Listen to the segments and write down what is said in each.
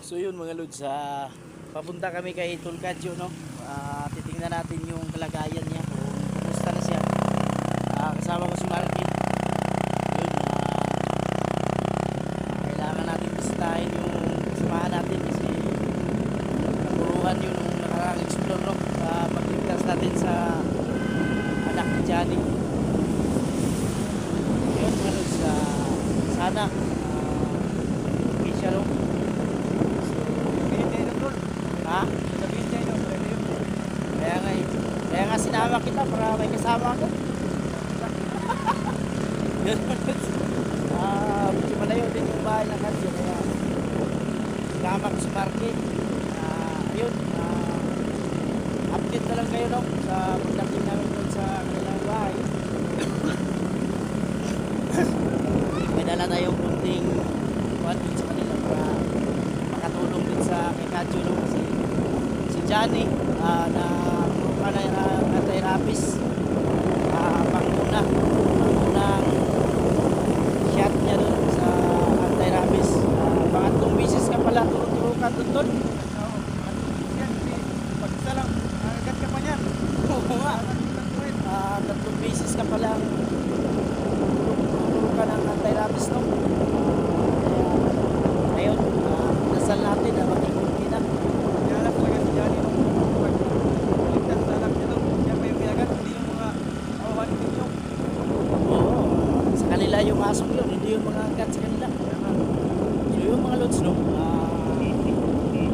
So yun mga lods, papunta kami kay Tulcadyo, no? Titingnan natin yung kalagayan niya kung kumusta na siya. Kasama ko si Marky. Yun, kailangan natin bisitahin yung kasamahan natin kasi napuruhan yun nung nakaraang explore, no? Pagligtas natin sa anak ni Johnny. Yun mga lods, sana okay siya, no? Ha? Sabihin niya yun, pwede yun. Kaya nga sinama kita para may kasama ako. Medyo malayo din yung bahay ng Kadyo. Kaya sinama ko si Marky. Ayun, update na lang kayo, no? Sa pagdating namin doon sa kanilang bahay. May dala tayong kunting kuwan din sa kanila para makatulong din sa kay Kadyo, no? Kasi si Johnny na anti-rabies, pangunang shot niya dun sa anti-rabies. Pangatlong bisis ka pala turo ka dun. Oo, yan, pag isa lang, agad ka pa niyan. Oo nga, tatlong bisis ka pala turo ka ng anti-rabies, no? Kaya ayun, dasal natin na maging kunti na. Kaya lang talaga si Johnny nung pagligtas sa anak niya doon, yan pa yung pinagat, hindi yung mga awahan ni Pinyo. Oo, sa kanila yung asong yun, hindi yung mga angkat sa kanila. So yung mga lods, no,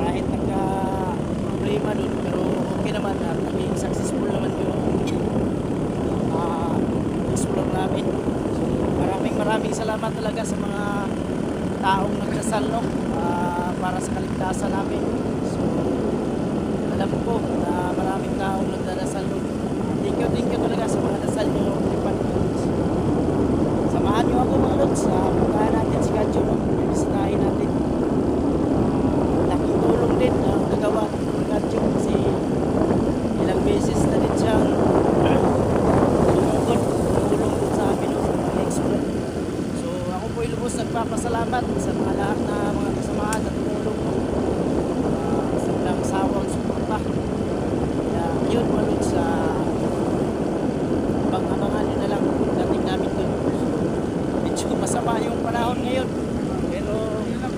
kahit nagka problema dun, pero okay naman at naging successful naman yung explore namin. So maraming salamat talaga sa mga taong nagdasal, no, para sa kaligtasan namin. So alam ko na maraming taong nagdadasal, no. Thank you talaga sa mga dasal nyo. Samahan nyo ako mga lods, puntahan natin si Kadyo, no? Bisitahin natin. Laking tulong din ang nagawa ni Kadyo kasi ilang beses na din siyang tumukod, tumulong din sa amin, no, sa mga explore. So ako po ilubos nagpapasalamat sa mga lahat na mga kasamahan at tumulong, no? Sa walang sawang suporta. Kaya yun mga lods, abangan nyo na lang dating namin doon. Medyo masama yung panahon ngayon, pero Yun lang,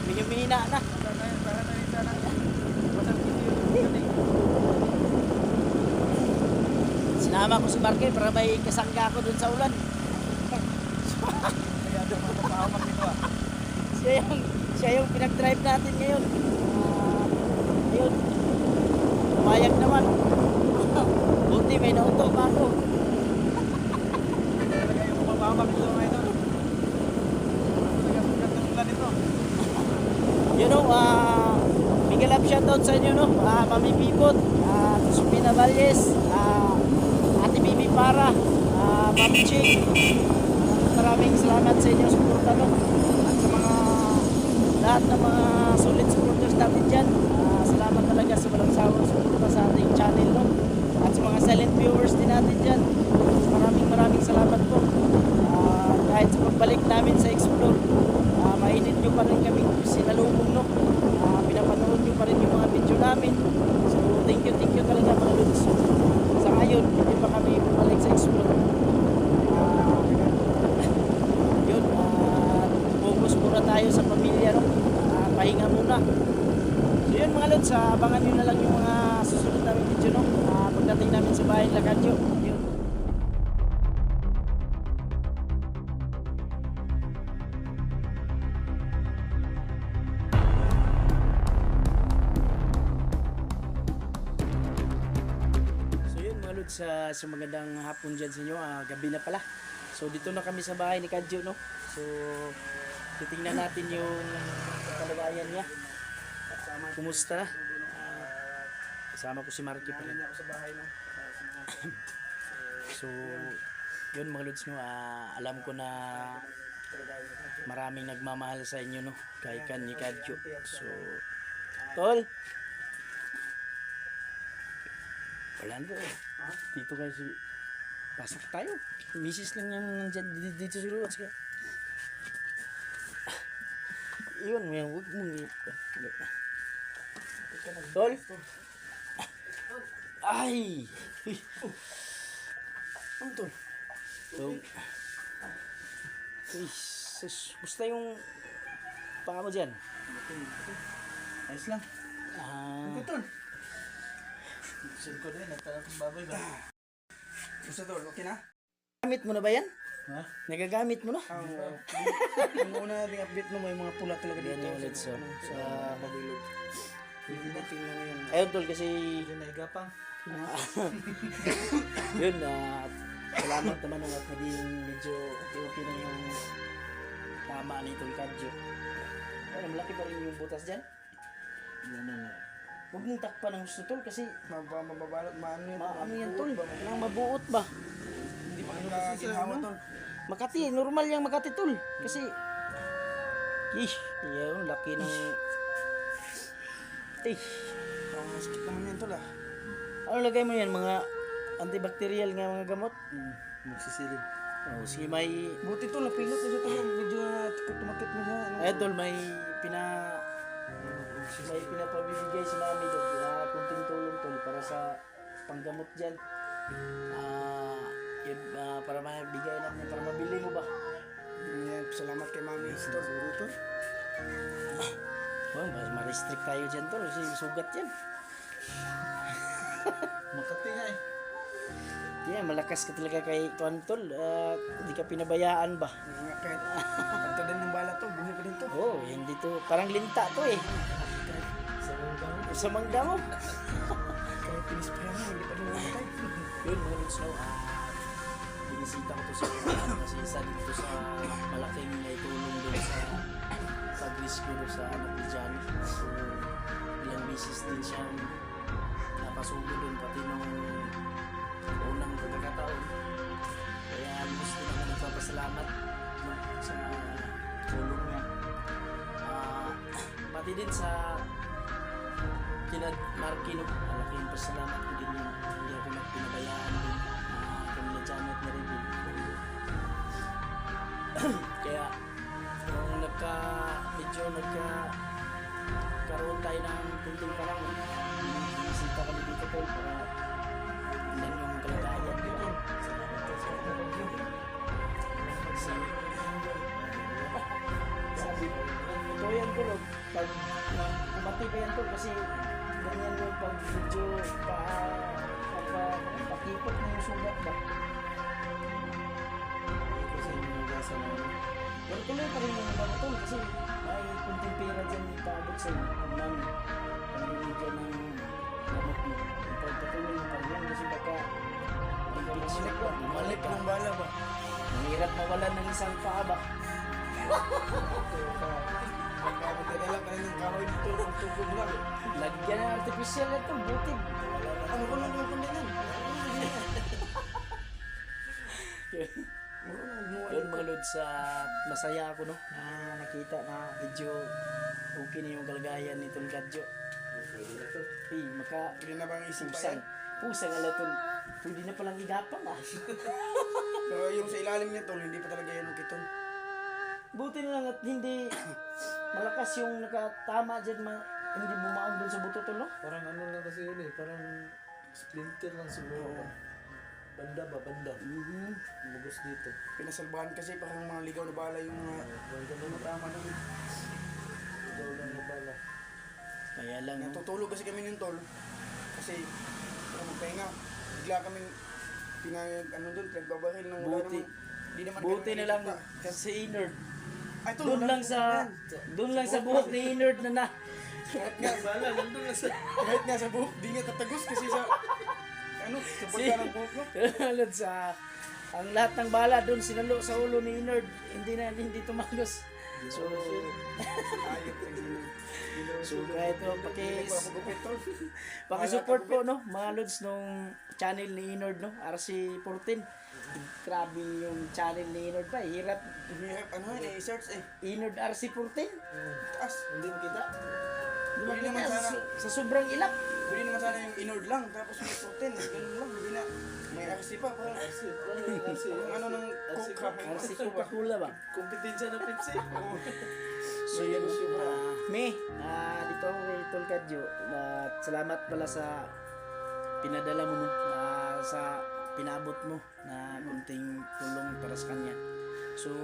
medyo mahina na. sana na rin sana. Wasang hindi yung galing. Sinama ko si Marky para may kasangga ako doon sa ulan. Kaya doon mga papahamak nito Siya yung pinag-drive natin ngayon. Ayun, pumayag naman. Buti may nauto pa ako. Talaga yung mapapahamak nito mga ito. Talaga sugat ng ulan ito. You know, big love shoutout sa inyo, no? Mami Pipot, Supina Valles, Ate Bibi Para, Ma'am Chick. Maraming salamat sa inyo suporta, no? At sa mga lahat ng mga solid supporters natin dyan, salamat talaga sa walang sawang suporta sa ating channel, no? At sa mga silent viewers din natin dyan, maraming salamat po. Kahit sa pagbalik namin sa Explore, mainit nyo pa rin kami sinalubong, no? Pinapanood nyo pa rin yung mga video namin. So thank you talaga mga lods. Sa ngayon, hindi pa kami bumalik sa Explore. Yun, focus muna tayo sa pamilya, no? Pahinga muna. So yun mga lods, abangan nyo na lang yung mga susunod namin video, no? Pagdating namin sa bahay ng Kadyo. Yun. So yun mga lods, sa magandang hapon dyan sa inyo, gabi na pala. So dito na kami sa bahay ni Kadyo, no? So titingnan natin yung kalagayan niya. Kumusta? Kasama ko si Marky pa rin. Ako sa bahay na. So yun mga lods, no, alam ko na maraming nagmamahal sa inyo, no, kay ni Kadyo. So tol, wala na, dito kayo si pasok tayo, misis lang yan nandyan dito si Ruats. yun, huwag mong Tol? Ay! Uy. Ano tol? So, uy, sus, musta yung paa mo dyan? Ayos lang. Ah, Tol. Sure ko din, nagtanong kong baboy ba? Gusto tol, okay na? gamit mo na ba yan? Ha? Nagagamit mo na? Yung una nating update mo, may mga pula talaga Yan dito. yung ulit so. Sa Babilog. Hindi na tingnan ngayon. Ayun tol kasi Diyan na igapang. yun, salamat naman at naging medyo okay na yung tama ni Tol Kadjo. Ayun, malaki pa rin yung butas dyan. Yan na. Huwag mong takpan ng gusto tol kasi Mababalot, maano yun. maano yan tol. Kailangan mabuot ba? Hindi pa ka ginawa tol. Makati, normal yung Makati tol. Kasi, ish, yun, laki ng... Eh, Skip naman yan tol ah. ano lagay mo yan? Mga antibacterial nga mga gamot? Magsisilid. Oh, sige, may... Buti tol, napilot na siya tol. Medyo tumakit mo siya. Ano? Ayun tol, may pinapabibigay si mami doon na kunting tulong tol para sa panggamot dyan. Yun, para mabigay namin, para mabili mo ba? Yan, salamat kay Mami Tol. Siguro tol. Oh, ma-restrict tayo dyan tol, kasi sugat yan. Makati nga eh. Yeah, malakas ka talaga kay Tuan tol, hindi ka pinabayaan ba? Nga kahit ito din ng bala to, buhay pa din to. Oh, hindi to, parang linta to eh. Sa mangga mo. Kahit pinisprayan mo, hindi pa din namatay. Yun, mga snow, binisita ko to sa kasi isa dito sa malaking naitulong doon sa pag-rescue doon sa anak ni Johnny. So, ilang beses din siyang napasubo doon pati nung unang pagkakataon. Kaya gusto naman nagpapasalamat no, sa tulong niya. Pati din sa kinad Marky, no, malaking pasalamat ko din yung hindi ako nagpinabayaan din kami na Janet na rin din. Kaya nung karoon tayo ng kunting panahon, bisita kami dito tol para ilan yung kalagayan dito. Sabi, ito yan tol, pag kumati pa yan tol kasi ganyan yung pag medyo pakipot na yung sugat ba. Kasi yung nagasa na yun. Pero tuloy pa rin yung mga tol kasi may kunting pera dyan ipaabot sa namin. Pambili dyan ng gamot mo. Pagpatuloy mo pa rin yan kasi baka may bumalik ba? Bumalik yung bala ba? Mahirap mawalan ng isang paa ba? Baka magdadala ka rin ng kahoy dito ng tubig lang. Lagyan ng artificial na ito, butid. Ano ko lang yung kundangan? Yun mga lods, masaya ako no na nakita na medyo okay na yung kalagayan ni Tol Kadjo. Maka Pwede na bang isip pa pusang yan? pusang alatol. Pwede na palang igapang Pero yung sa ilalim niya tol, hindi pa talaga yan okay tol. Buti na lang at hindi malakas yung nakatama dyan, hindi bumaon dun sa buto tol no? Parang ano lang kasi yun eh, parang splinter lang siguro. Banda ba? Banda. Lumabas dito. Pinasalbahan kasi parang mga ligaw na bala yung mga tama na yun. Ikaw lang na bala. Kaya lang no? Natutulog kasi kami ng tol. Kasi para magpahinga. Bigla kaming ano doon, pinagbabaril ng wala Buti. naman. Di naman Buti kami na lang nakikita. kasi inert. Ay tol, Doon wala lang po sa yan. doon lang sa buhok ni inert na. Kahit nga, Bala, nandun na sa... kahit nga sa buhok, di nga tatagos kasi sa sa pagka ng buhok no? Lalo sa ang lahat ng bala doon sinalo sa ulo ni Inerd, hindi tumagos. So Ayot sa sino. so kahit ito Pagpagupit tol. paki-support po no mga lods nung channel ni Inerd no, RC14. Grabe yung channel ni Inerd pa, hirap. Hirap, ano eh, search eh. Inerd RC14. Taas. Hindi mo kita? Di Pwede naman makita sana. sa sobrang ilap. Pwede naman sana yung inord lang, tapos may protein. Ganun lang, hindi na. May RC pa. Parang ano ng coke ha. RC Coca-Cola ba? Kompetensya ng Pepsi. So yun, Me, dito ako kay Tol Kadyo. At salamat pala sa pinadala mo, no? Sa pinabot mo na kunting tulong para sa kanya. So,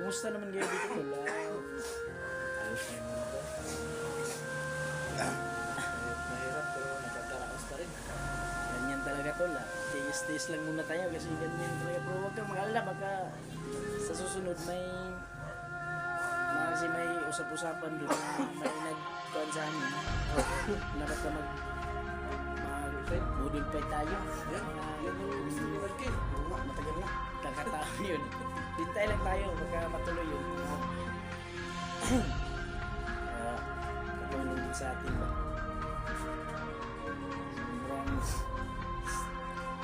kumusta naman kayo dito, Tol? Ayos na yung mga ba? Mahirap pero nakakaraos pa rin. Ganyan talaga, Tol. Tiis-tiis lang muna tayo kasi ganyan talaga. Pero huwag kang mag-alala, baka sa susunod kasi may usap-usapan doon na may nagkuhan sa amin na baka budol fight tayo. Matagal na. Kakataon yun. Hintay lang tayo baka matuloy yun. Katulong sa atin ba?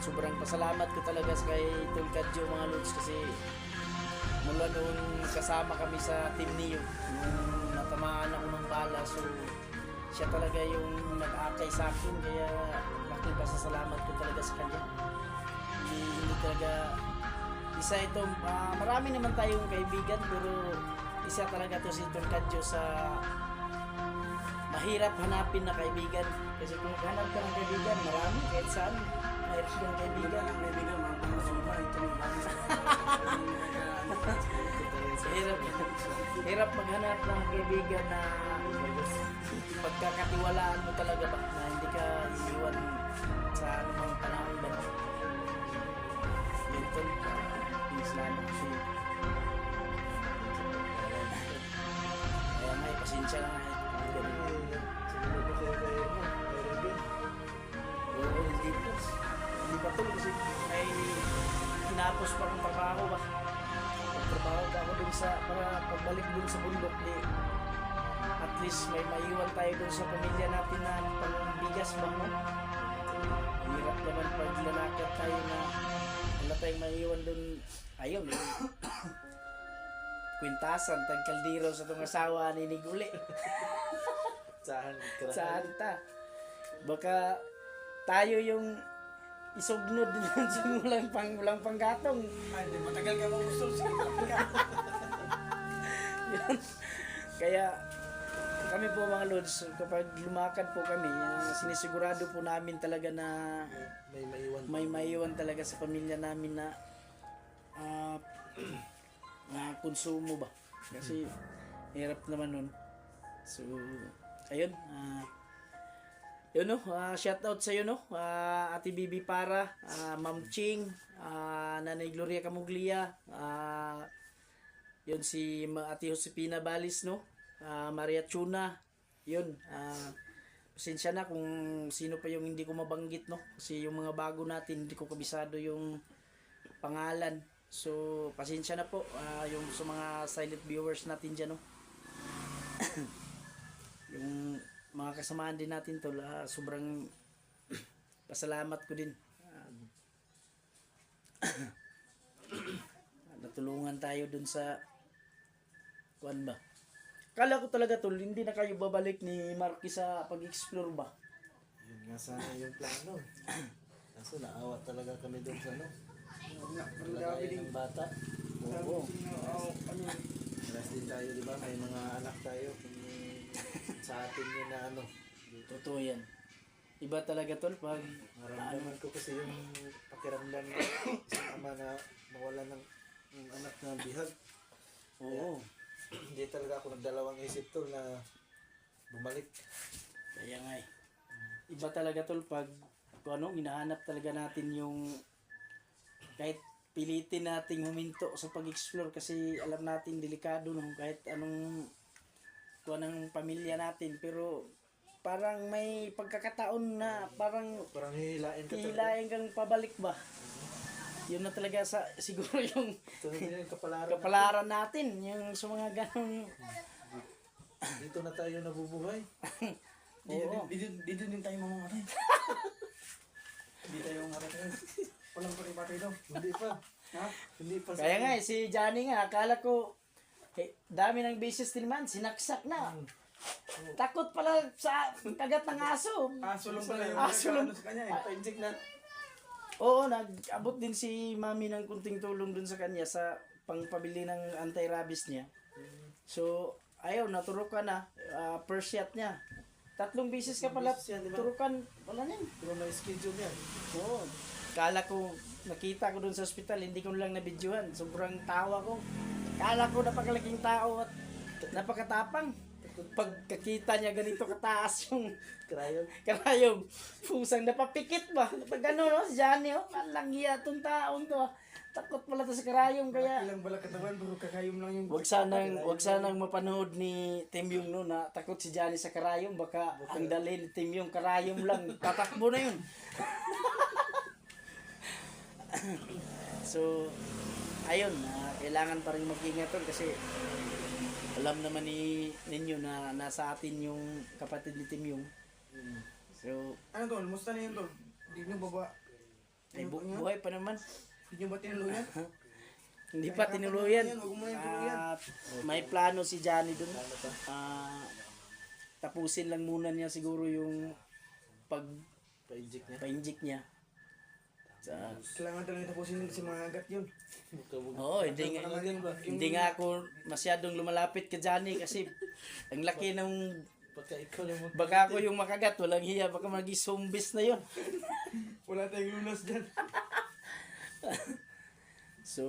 Sobrang pasalamat ko talaga kay Tol Kadyo mga lods kasi mula noong kasama kami sa team niyo nung natamaan ako ng bala, so siya talaga yung nag-akay sa akin, kaya laking pasasalamat ko talaga sa kanya. Hindi talaga isa ito, marami naman tayong kaibigan pero isa talaga to si Tol Kadyo sa mahirap hanapin na kaibigan, kasi kung hanap ka ng kaibigan marami kahit saan mahirap yung kaibigan. Hirap maghanap ng kaibigan na pagkakatiwalaan mo talaga ba na hindi ka iiwan sa anumang panahon ba. Yun Tol, pinislaman ko siya. Kaya may pasensya lang ay Siguro ko kayo kayo mo, kay Ruben. oo, hindi pa Tol kasi may tinapos pa akong trabaho ba. Trabaho ako dun para pagbalik dun sa bundok at least may maiwan tayo dun sa pamilya natin na pangbigas ba mo. Hirap naman pag lalakad tayo na wala tayong maiwan dun. Ayun, kwintasan, tagkaldiro sa itong asawa ni Niguli. Saan ta? Baka tayo yung isugnod din sa walang panggatong. Ay, di matagal ka magusto siya. Yun. Kaya kami po mga lods, kapag lumakad po kami, sinisigurado po namin talaga na may maiwan talaga sa pamilya namin na na konsumo ba. Kasi hirap naman nun. So, ayun. Yun no, shout out sa iyo no, Ate Bibi Para, Ma'am Ching, Nanay Gloria Camuglia, yun si Ate Josepina Balis no, Maria Chuna, yun, pasensya na kung sino pa yung hindi ko mabanggit no, kasi yung mga bago natin hindi ko kabisado yung pangalan, so pasensya na po, yung sa mga silent viewers natin dyan no. Yung mga kasamaan din natin Tol, sobrang pasalamat ko din. Natulungan tayo dun sa kuan ba. Kala ko talaga Tol, hindi na kayo babalik ni Marky sa pag-explore ba? Yun nga sana yung plano. Kaso naawa talaga kami doon sa kalagayan ng bata. Oo. Alas din tayo, di ba? May mga anak tayo. Sa atin yun na Totoo yan. Iba talaga Tol pag maramdaman ko kasi yung pakiramdam ng isang ama na mawala ng anak na bihag. oo. Hindi talaga ako nagdalawang isip Tol na bumalik. Kaya nga eh. Iba talaga Tol pag hinahanap talaga natin yung kahit pilitin nating huminto sa pag-explore kasi alam natin delikado no kahit anong ng pamilya natin, pero parang may pagkakataon na parang hihilain kang pabalik ba. Yun na talaga siguro yung kapalaran natin yung sa mga ganong dito na tayo nabubuhay. oo. Dito din tayo mamungaray. Hindi tayo mamungaray. Walang pati-pati daw. Hindi pa. Ha? Hindi pa. Kaya nga si Johnny nga akala ko dami ng beses din man sinaksak na. Takot pala sa kagat ng aso. Aso lang pala yung Aso lang. sa kanya eh. Inject na. Oo, nag-abot din si Mami ng kunting tulong dun sa kanya sa pangpabili ng anti-rabies niya. So, ayaw, naturukan na. First shot niya. 3 beses ka pala beses yan, di ba? turukan. Wala na yun. Pero may schedule yan. Oo. Kala ko, nakita ko dun sa ospital, hindi ko lang nabidyohan. Sobrang tawa ko. Kala ko napakalaking tao at napakatapang. Pagkakita niya ganito kataas yung Krayon. karayom, pusang napapikit ba? Pag ano, no? Si Johnny, oh, walang hiya tong taong to. Takot pala to sa karayom, kaya Ilang bala katawan, bro, kakayom lang yung... wag sanang mapanood ni Tim Yung no na takot si Johnny sa karayom, baka ang dali ni Tim Yung karayom lang, tatakbo na yun. So, ayun, kailangan pa rin mag-ingat tol kasi alam naman ninyo na nasa atin yung kapatid ni Tim Yung. So, Ano tol, musta na yun tol? Hindi nyo ba ba? ay buhay pa naman. Hindi nyo ba tinuluyan? Hindi pa tinuluyan. Huwag mo na yung tuluyan. At may plano si Johnny dun. Tapusin lang muna niya siguro yung Pa-inject niya. pa-inject niya. Sa, Kailangan talaga tapusin din si mga agat yun. oo, hindi nga ako masyadong lumalapit kay Johnny kasi ang laki ng Pagka ikaw na mag... baka ako yung makagat, walang hiya, baka maging zombies na yon. Wala tayong lunas dyan. So,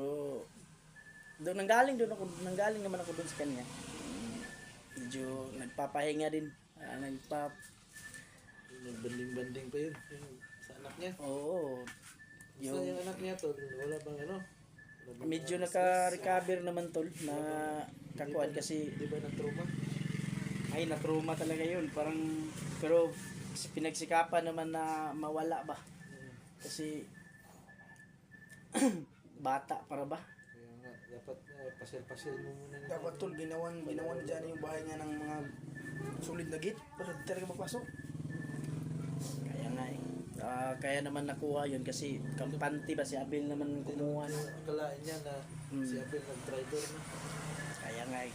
nanggaling naman ako doon sa kanya. Medyo nagpapahinga din. Nagbanding-banding pa yun. Yung sa anak niya. Oo. Yung anak niya to, wala bang ano? Wala bang Medyo naka-recover naman tol na kakuan kasi Di ba na-trauma? ay na-trauma talaga yun. Parang pero pinagsikapan naman na mawala ba. Kasi bata para ba? Kaya nga, dapat pasil-pasil mo muna. Dapat tol, ginawan dyan yung bahay niya ng mga solid na gate para di talaga mapasok. Kaya nga eh. Kaya naman nakuha yun kasi kampante ba si Abel naman kumuha. Akalain niya na si Abel nag-driver na. Kaya nga eh.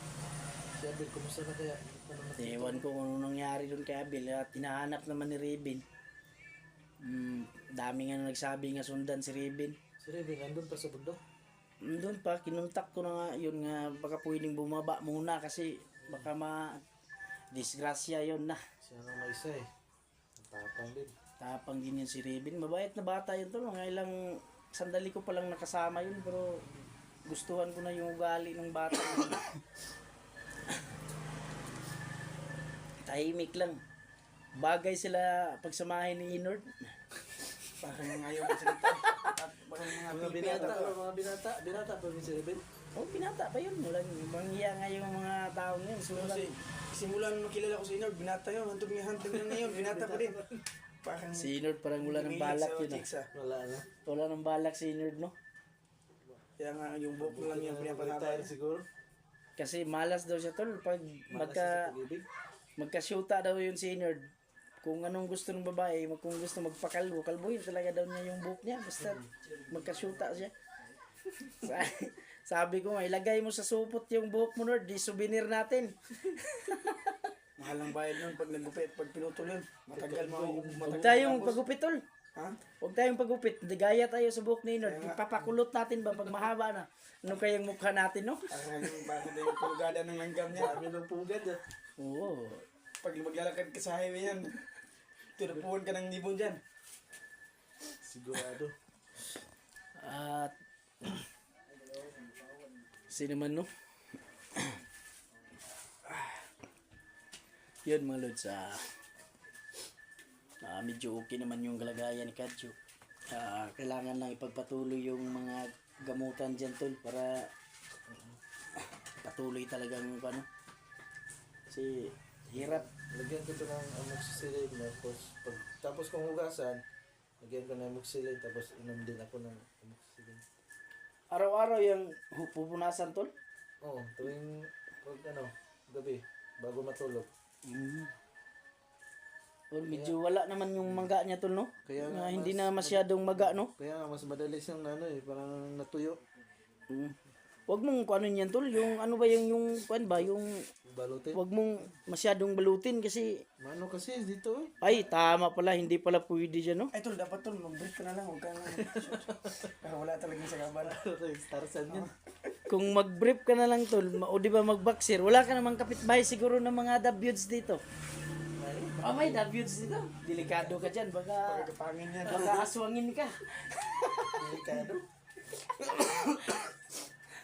Si Abel, kumusta na kaya? Hindi pa naman nakita. Ewan ko kung anong nangyari doon kay Abel at tinahanap naman ni Ribin. Dami nga nagsabi nga sundan si Ribin. Si Rebe, nandun pa sa bundok. Doon pa, kinuntak ko na nga yun nga baka pwedeng bumaba muna kasi baka disgrasya yun na. Siya nga may isa eh. Tapang din. Tapang din yun si Ribin. Mabait na bata yun to. Mga ilang sandali ko palang nakasama yun pero gustuhan ko na yung ugali ng bata. Tahimik lang. Bagay sila pagsamahin ni Inord. Parang ayaw magsalita. At parang mga Binata pa rin si Rebe. Oh, pinata pa yun. Walang manghiya nga yung mga taong yun. So, Kasi simulan makilala ko si Inord, binata yun. Hantog niya hunting lang ngayon, binata pa din. Parang si Inord parang wala ng balak yun. chicks, ah. Wala na. Wala ng balak si Inord, no? Kaya nga yung buhok mo lang yung pinapahaba. Retire siguro. Kasi malas daw siya tol. Pag Malas sa pag-ibig. magka-shoota daw yun si Inord. Kung anong gusto ng babae, kung gusto magpakalbo, kalbuhin talaga daw niya yung buhok niya. Basta magka-shoota siya. Sabi ko nga, ilagay mo sa supot yung buhok mo, Nord. Di souvenir natin. Mahal ang bayad nun pag nagupit, pag pinutol yun. Matagal mo. Huwag tayong pagupit, tol. Ha? Huwag tayong pagupit. Gaya tayo sa buhok ni Nord. Ipapakulot natin ba pag mahaba na? Ano kayang mukha natin, no? Parang bakit na yung pulgada ng langgam niya. Kami ng pugad ah. Oo. Pag maglalakad ka sa highway yan, turupuan ka ng libon dyan. Sigurado. At sino man, no? Yun mga lods, medyo okay naman yung kalagayan ni Kadyo. Kailangan lang ipagpatuloy yung mga gamutan dyan tol para patuloy talagang ano. Kasi hirap. Lagyan ko ito ng amoxicillin tapos kung hugasan, lagyan ko ng amoxicillin tapos inom din ako ng amoxicillin. Araw-araw yung pupunasan tol. Oo, tuwing gabi, bago matulog. Well, medyo wala naman yung maga niya tol, no? Kaya nga, Hindi na masyadong maga, no? Kaya nga, mas madali siyang parang natuyo. Huwag mong ano niyan tol, yung ano ba yung kuan ba, yung Balutin. huwag mong masyadong balutin kasi Mano kasi dito eh. ay tama pala, hindi pala pwede dyan, no? Ay tol, dapat tol, mag-break ka na lang. Huwag ka na. Para wala talagang sagaban. Starsan yan. kung mag-brief ka na lang tol, o di ba mag-boxer, wala ka namang kapitbahay siguro ng mga dabyuds dito. Oh, may dabyuds dito. Delikado ka dyan, baka Pangin yan. baka aswangin ka. Delikado.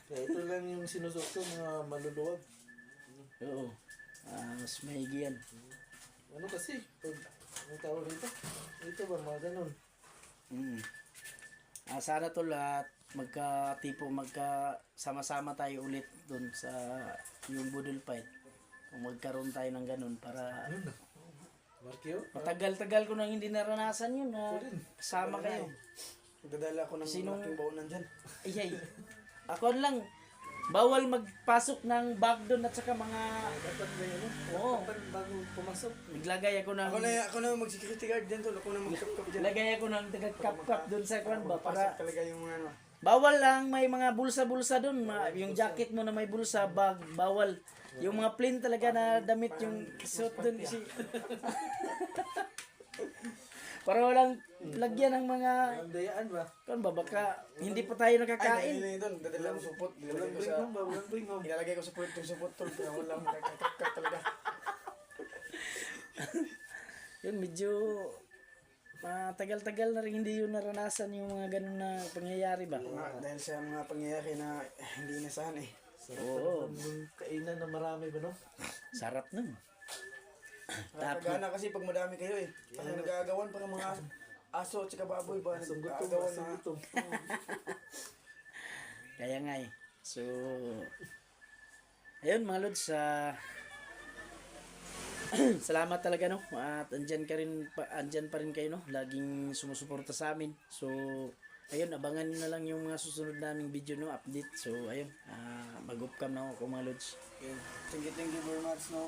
Kaya ito lang yung sinusok ko, mga maluluwag. Oo. Mas maigi yan. Ano kasi, pag ang tawag dito, ito ba mga ganun? Sana to lahat magka-sama-sama tayo ulit doon sa yung Budol Fight. Kung magkaroon tayo ng ganun para Markyo? matagal-tagal ko nang hindi naranasan yun na kasama kayo. Magdadala ko ng malaking baunan dyan. Ay, ako lang, bawal magpasok ng bag doon at saka mga, Dapat ba yun? oo, Dapat bago pumasok. naglagay ako ng, Ako na mag-security guard dyan tol. Ako na mag-kap-kap dyan. lagay ako ng tagakap-kap doon sa kwan ba, Pasok para, talaga yung ano. bawal lang may mga bulsa-bulsa doon, yung jacket mo na may bulsa, bag, bawal. Yung mga plain talaga na damit yung suit doon kasi. Para walang lagyan ng mga, Ang dayaan ba? kwan ba, baka hindi pa tayo nakakain. Ay, doon. Dadala ko supot. Walang Ilalagay ko sa... bring home ba? Walang bring home. Ilalagay ko sa puwet yung supot tol. Kaya walang kakakak talaga. Yun, medyo tagal-tagal na rin hindi yun naranasan yung mga ganun na pangyayari ba? Dahil sa mga pangyayari na hindi inasahan eh. Oo, Yung kainan na marami ba no? sarap nun. Nakagana kasi pag madami kayo eh. Parang nagagawan parang mga aso at saka baboy ba? Asong gutom, Nagagawan asong na. gutom. Kaya nga eh. So, ayun mga lods, salamat talaga no. At andyan pa rin kayo no. Laging sumusuporta sa amin. So, ayun, abangan nyo na lang yung mga susunod naming video no, update. So, ayun, mag-upcam na ako mga lods. Thank you very much no.